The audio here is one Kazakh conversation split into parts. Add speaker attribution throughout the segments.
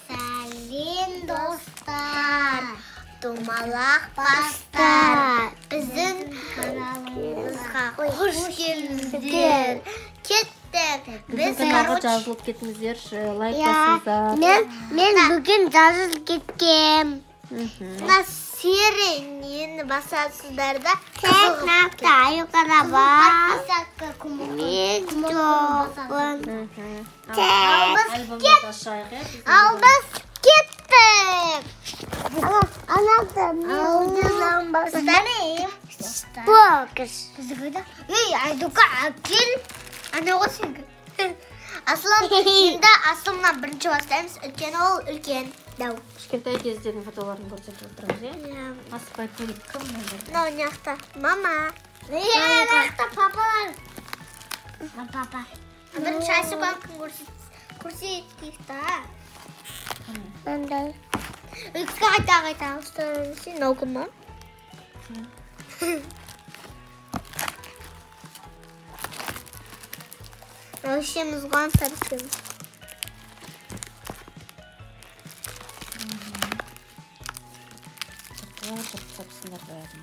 Speaker 1: Сәлем достар, домалақ бастар, біздің каналымызға қош келдіңіздер. Кеттік.
Speaker 2: Біз каналға жазылып кетіңіздерші, лайк басыңыздар.
Speaker 1: Мен бүгін жазылып кеткем. Серияны басасыздар да кнопка аюқада бар. Мен жоқпын. Ал біз кеттік. Аудioдан бастайым. Покаж. Ей, Айдука, әкел. Ана осың. Аслан, енді Асланнан бірінші бастаймыз. Өйткені ол үлкен.
Speaker 2: Кішкентай кездердің фотоларын көрсетіп отырмыз,
Speaker 1: иә?
Speaker 2: Асықпай көрейік, кім мұнда?
Speaker 1: Мынау жақта мама. Жақта папалар. Папа. Бірінші Айсұлтан көрсетейік та. Мындай. Қайта сен мынау кім ма? Мынау ішеміз ғана сәрістеміз.
Speaker 2: Собственно, бәрін.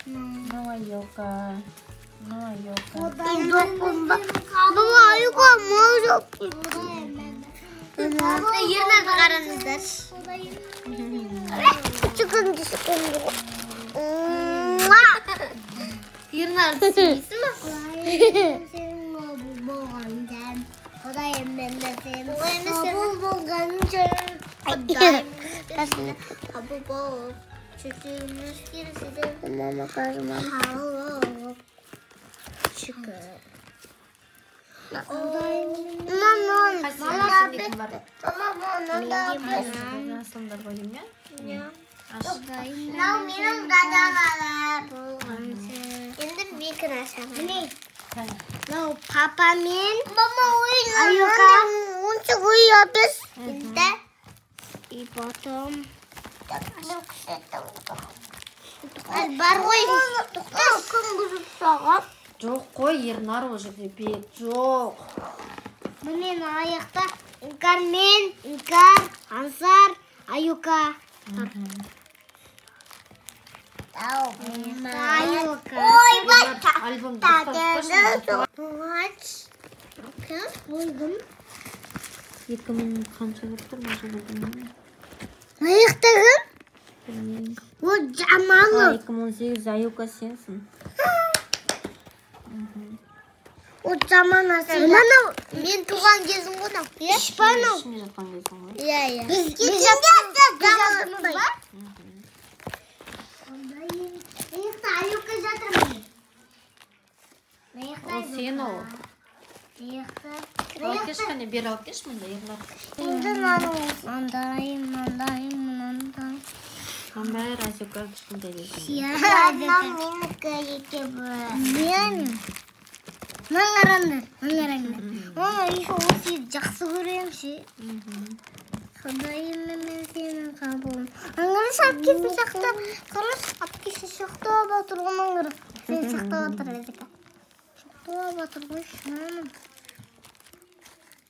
Speaker 2: Мынау Айока.
Speaker 1: Мама, Айока, мынау жоқпын. Ернарды қараңыздар. Секунду. Ернарды сүйесің ма? Құдайым мен де сені қабыл болғаның жөн. Қабыл болып жүргеніміз керіседі. Мама қарыма қалып шүкір.
Speaker 2: Асылдар қойым, иә?
Speaker 1: Мынау менің дадаларым болғансы. Енді мен кінашамын. Мынау папа мен Айока. Онсы қойабыз. Енді и потом бар ғой. Тоқта күн бұзып сағап.
Speaker 2: Жоқ қой, Ернар ол жерде бет, жоқ.
Speaker 1: Мен аяқта Іңкар мен, Іңкар, Ансар, Айока. Айока. Ой, бата.
Speaker 2: Альбомды ұстап
Speaker 1: Мач. Қойдым.
Speaker 2: 2000 қанша болып тұр, ма жылы?
Speaker 1: Аяқтағым?
Speaker 2: Білмеймін.
Speaker 1: Ол жамалы.
Speaker 2: 2018 Айока сенсің.
Speaker 1: Ол жаман асыл. Мен туған кезім ғой. Ешпанау.
Speaker 2: Ішіне жатқан кезің ғой.
Speaker 1: Иә. Біз жамалымыз бар. Айока жатырмын.
Speaker 2: Ол сен ол. Алып кеш қане, бері алып кеш мұнда, Ернар.
Speaker 1: Маңдайым.
Speaker 2: Бәрі Айока кішкентай кезің.
Speaker 1: Менікі екебі. Мен. Маңараңдар. Мама, осы жақсы көрем ше. Құдайым мен сенің қабылым. Аңғырыш әпкесі шақты. Құрыш әпкесі шақты батыр ғой маңғыры. Сен шақты батыр әзікі. Шақты батыр ғой шаным.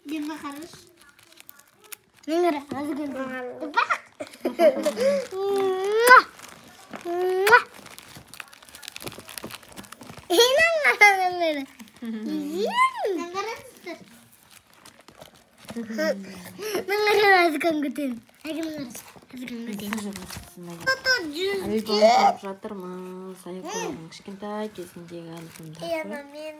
Speaker 1: Демі қарыш. Маңғыры әзікі. Бақ. Аңғырыштыр. Әзікі өңгітен.
Speaker 2: Альбом көріп жатырмыз, Айоканың кішкентай кезіндегі альбомдар.
Speaker 1: Мен